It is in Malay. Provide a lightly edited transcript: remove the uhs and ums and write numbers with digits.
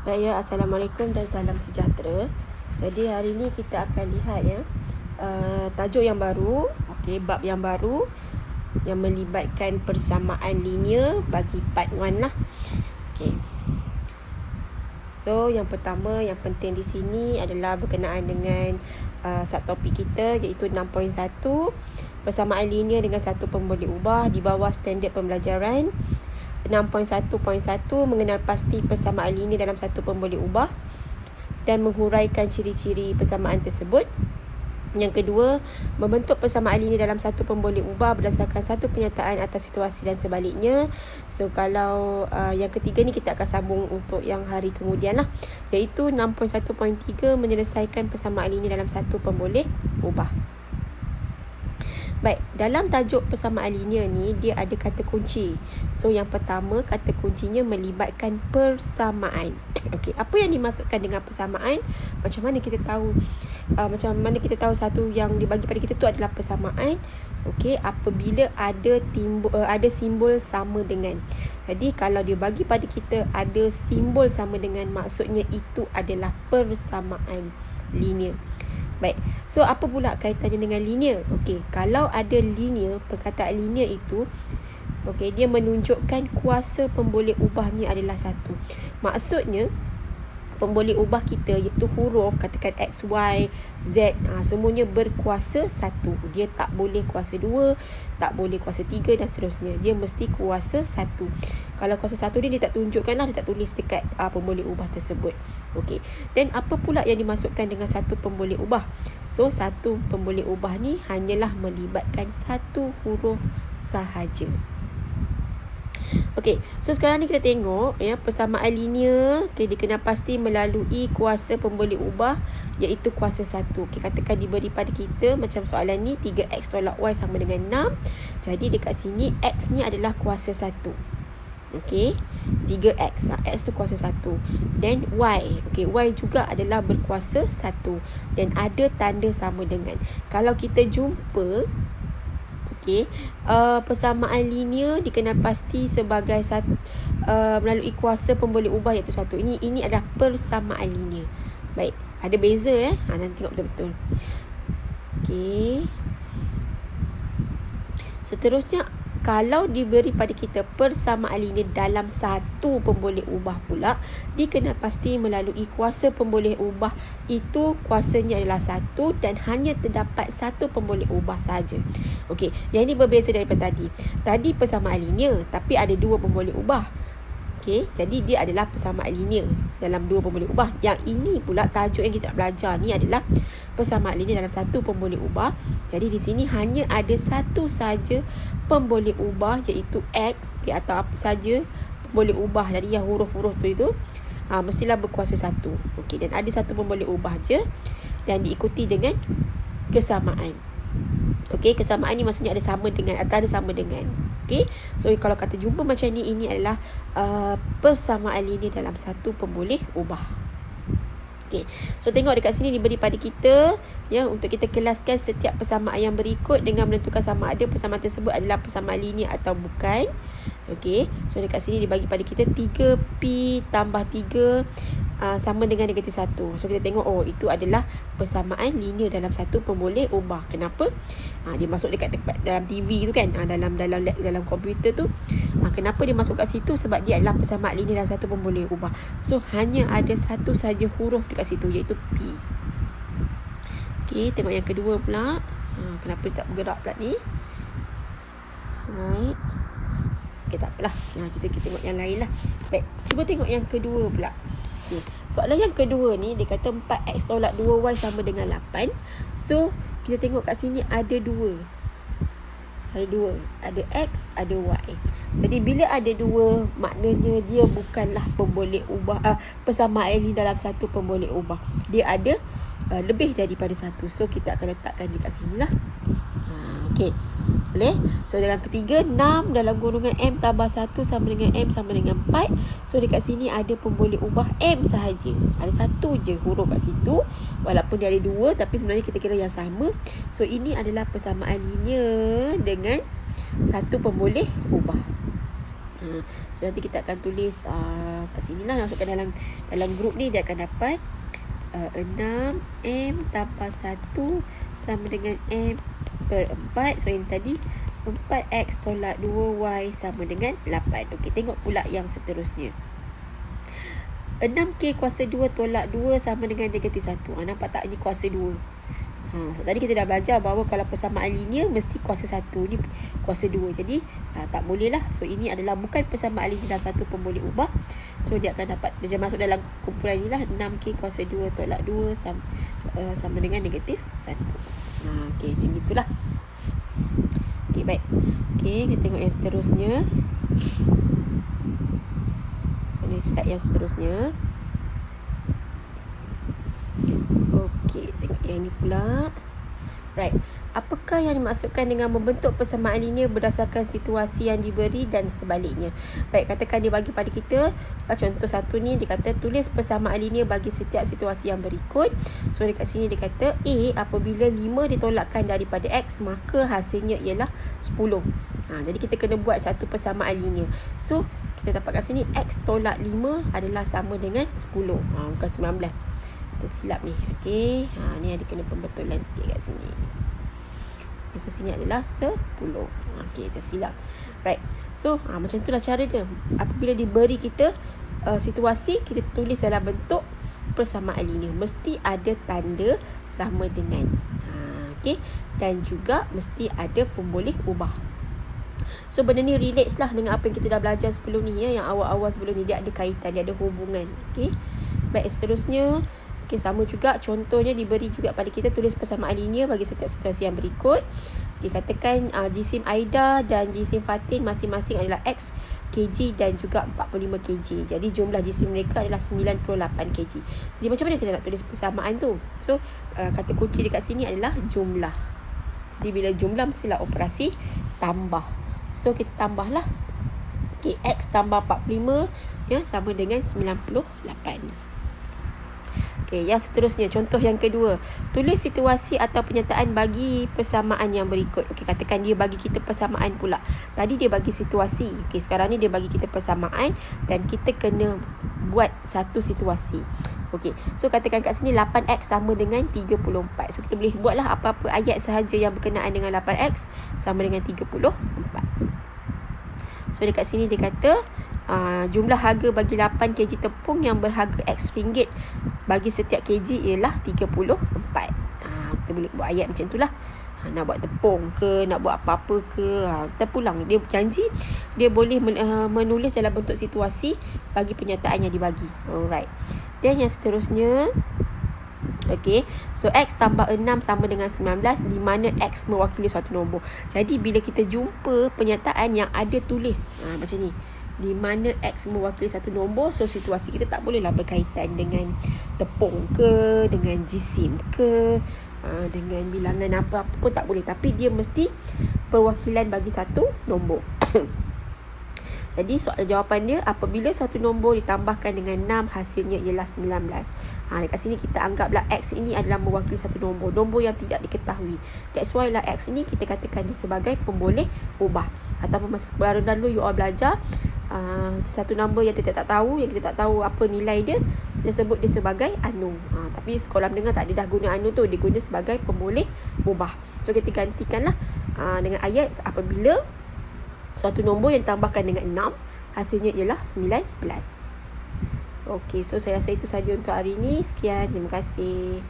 Baik ya, Assalamualaikum dan salam sejahtera. Jadi hari ini kita akan lihat ya tajuk yang baru, bab yang baru yang melibatkan persamaan linear bagi part 1 lah. So yang pertama yang penting di sini adalah berkenaan dengan subtopik kita, iaitu 6.1, persamaan linear dengan satu pemboleh ubah di bawah standard pembelajaran. 6.1.1 mengenal pasti persamaan linear dalam satu pemboleh ubah dan menghuraikan ciri-ciri persamaan tersebut. Yang kedua, membentuk persamaan linear dalam satu pemboleh ubah berdasarkan satu penyataan atas situasi dan sebaliknya. So kalau yang ketiga ni kita akan sambung untuk yang hari kemudian lah, iaitu 6.1.3 menyelesaikan persamaan linear dalam satu pemboleh ubah. Baik, dalam tajuk persamaan linear ni dia ada kata kunci. So yang pertama, kata kuncinya melibatkan persamaan. Okey, apa yang dimaksudkan dengan persamaan? Macam mana kita tahu satu yang dibagi pada kita tu adalah persamaan? Okey, apabila ada simbol sama dengan. Jadi kalau dia bagi pada kita ada simbol sama dengan, maksudnya itu adalah persamaan linear. Baik, so apa pula kaitannya dengan linear? Okey, kalau ada linear, perkataan linear itu dia menunjukkan kuasa pemboleh ubahnya adalah satu. Maksudnya pemboleh ubah kita iaitu huruf, katakan X, Y, Z, semuanya berkuasa satu. Dia tak boleh kuasa 2, tak boleh kuasa 3 dan seterusnya. Dia mesti kuasa satu. Kalau kuasa satu dia tak tunjukkan lah, dia tak tulis dekat pemboleh ubah tersebut. Okey. Dan apa pula yang dimaksudkan dengan satu pemboleh ubah? So satu pemboleh ubah ni hanyalah melibatkan satu huruf sahaja. Okey, so sekarang ni kita tengok ya, persamaan linear dikenal pasti melalui kuasa pemboleh ubah iaitu kuasa 1. Katakan diberi pada kita macam soalan ni, 3x tolak y sama dengan 6. Jadi dekat sini x ni adalah kuasa 1. Okey, 3x, x tu kuasa 1. Dan y, y juga adalah berkuasa 1 dan ada tanda sama dengan. Kalau kita jumpa persamaan linear dikenal pasti sebagai melalui kuasa pemboleh ubah iaitu 1. Ini adalah persamaan linear. Baik, ada beza nanti tengok betul-betul. Okey. Seterusnya, kalau diberi pada kita persamaan linear dalam satu pemboleh ubah pula, dikenal pasti melalui kuasa pemboleh ubah itu kuasanya adalah 1 dan hanya terdapat satu pemboleh ubah saja. Okey, yang ini berbeza daripada tadi. Tadi persamaan linear tapi ada dua pemboleh ubah. Okey, jadi dia adalah persamaan linear dalam dua pemboleh ubah. Yang ini pula tajuk yang kita nak belajar ni adalah persamaan linear dalam satu pemboleh ubah. Jadi di sini hanya ada satu saja pemboleh ubah iaitu x, atau apa saja boleh ubah dari yang huruf-huruf tu itu mestilah berkuasa 1. Okey, dan ada satu pemboleh ubah je dan diikuti dengan kesamaan. Okey, kesamaan ni maksudnya ada sama dengan atau ada sama dengan. Okey, so kalau kata jumpa macam ni, ini adalah persamaan linear dalam satu pemboleh ubah. Okey, so tengok dekat sini diberi pada kita ya, untuk kita kelaskan setiap persamaan yang berikut dengan menentukan sama ada persamaan tersebut adalah persamaan linear atau bukan. Okey, so dekat sini dibagi pada kita 3p tambah 3 sama dengan negatif 1. So kita tengok, itu adalah persamaan linear dalam satu pemboleh ubah. Kenapa? Dia masuk dekat dalam TV tu kan, dalam komputer tu. Kenapa dia masuk kat situ? Sebab dia adalah persamaan linear dalam satu pemboleh ubah. So hanya ada satu saja huruf dekat situ iaitu P. Okey, tengok yang kedua pula. Kenapa tak bergerak pula ni? Right. Okey, tak apalah. Kita tengok yang lain lah. Baik, cuba tengok yang kedua pula. Okay. Soalan yang kedua ni dia kata 4x tolak 2y sama dengan 8. So kita tengok kat sini ada dua. Ada x, ada y. Jadi bila ada dua, maknanya dia bukanlah pemboleh ubah persamaan ini dalam satu pemboleh ubah. Dia ada lebih daripada satu. So kita akan letakkan dekat sinilah. Okey. Boleh? So dalam ketiga, 6 dalam golongan M tambah 1 sama dengan M sama dengan 4. So dekat sini ada pemboleh ubah M sahaja. Ada satu je huruf kat situ. Walaupun dia ada dua, tapi sebenarnya kita kira yang sama. So ini adalah persamaan linear dengan satu pemboleh ubah. So nanti kita akan tulis kat sini lah, masukkan dalam grup ni. Dia akan dapat 6M tambah 1 sama dengan M per 4. So yang tadi 4X tolak 2Y sama dengan 8. Okey, tengok pula yang seterusnya. 6K kuasa 2 tolak 2 sama dengan negatif 1. Nampak tak? Ini kuasa 2. So tadi kita dah belajar bahawa kalau persamaan linear mesti kuasa 1. Ni kuasa 2. Jadi tak boleh lah. So ini adalah bukan persamaan linear dalam satu pemboleh ubah. So dia akan dapat, dia masuk dalam kumpulan ni lah. 6K kuasa 2 tolak 2 sama dengan negatif 1. Okey, macam itulah. Okey, baik. Okey, kita tengok yang seterusnya. Ini slide yang seterusnya. Okey, tengok yang ni pula. Right. Apakah yang dimaksudkan dengan membentuk persamaan linear berdasarkan situasi yang diberi dan sebaliknya? Baik, katakan dia bagi pada kita contoh satu ni, dia kata tulis persamaan linear bagi setiap situasi yang berikut. So dekat sini dia kata A, apabila 5 ditolakkan daripada X, maka hasilnya ialah 10. Jadi kita kena buat satu persamaan linear. So kita dapat kat sini X tolak 5 adalah sama dengan 10. Bukan 19. Kita silap ni. Okey. Ni ada kena pembetulan sikit kat sini. So sini adalah 10. Okey, tersilap. Right. So macam itulah cara dia. Apabila diberi kita situasi, kita tulis dalam bentuk persamaan linear. Mesti ada tanda sama dengan. Okey. Dan juga mesti ada pemboleh ubah. So benda ni relates lah dengan apa yang kita dah belajar sebelum ni ya. Yang awal-awal sebelum ni, dia ada kaitan, dia ada hubungan. Okey. Baik, seterusnya. Okay, sama juga contohnya diberi juga pada kita tulis persamaan linear bagi setiap situasi yang berikut. Okay, katakan jisim Aida dan jisim Fatin masing-masing adalah X kg dan juga 45 kg. Jadi jumlah jisim mereka adalah 98 kg. Jadi macam mana kita nak tulis persamaan tu? So kata kunci dekat sini adalah jumlah. Jadi bila jumlah mestilah operasi tambah. So kita tambahlah. Okay, X tambah 45 ya, sama dengan 98. Okay, yang seterusnya, contoh yang kedua. Tulis situasi atau pernyataan bagi persamaan yang berikut. Okey, katakan dia bagi kita persamaan pula. Tadi dia bagi situasi. Okey, sekarang ni dia bagi kita persamaan dan kita kena buat satu situasi. Okey, so katakan kat sini 8X sama dengan 34. So kita boleh buatlah apa-apa ayat sahaja yang berkenaan dengan 8X sama dengan 34. So dekat sini dia kata jumlah harga bagi 8 kg tepung yang berharga X ringgit bagi setiap kg ialah 34. Kita boleh buat ayat macam itulah. Nak buat tepung ke, nak buat apa-apa ke, terpulang. Dia janji dia boleh menulis dalam bentuk situasi bagi pernyataan yang dibagi. Alright. Dan yang seterusnya, okey, so X tambah 6 sama dengan 19, di mana X mewakili suatu nombor. Jadi bila kita jumpa pernyataan yang ada tulis macam ni, di mana X mewakili satu nombor, so situasi kita tak bolehlah berkaitan dengan tepung ke, dengan jisim ke, dengan bilangan apa-apa pun tak boleh. Tapi dia mesti perwakilan bagi satu nombor. Jadi soalan jawapan dia, apabila satu nombor ditambahkan dengan 6, hasilnya ialah 19. Dekat sini kita anggaplah X ini adalah mewakili satu nombor yang tidak diketahui. That's why lah X ini kita katakan dia sebagai pemboleh ubah. Ataupun masa sekolah rendah dulu you all belajar satu nombor yang kita tak tahu, yang kita tak tahu apa nilai dia, kita sebut dia sebagai anu. Tapi sekolah menengah tak ada dah guna anu tu, dia guna sebagai pemboleh ubah. So kita gantikanlah dengan ayat apabila suatu nombor yang ditambahkan dengan 6, hasilnya ialah 19. Okey, so saya rasa itu sahaja untuk hari ini. Sekian, terima kasih.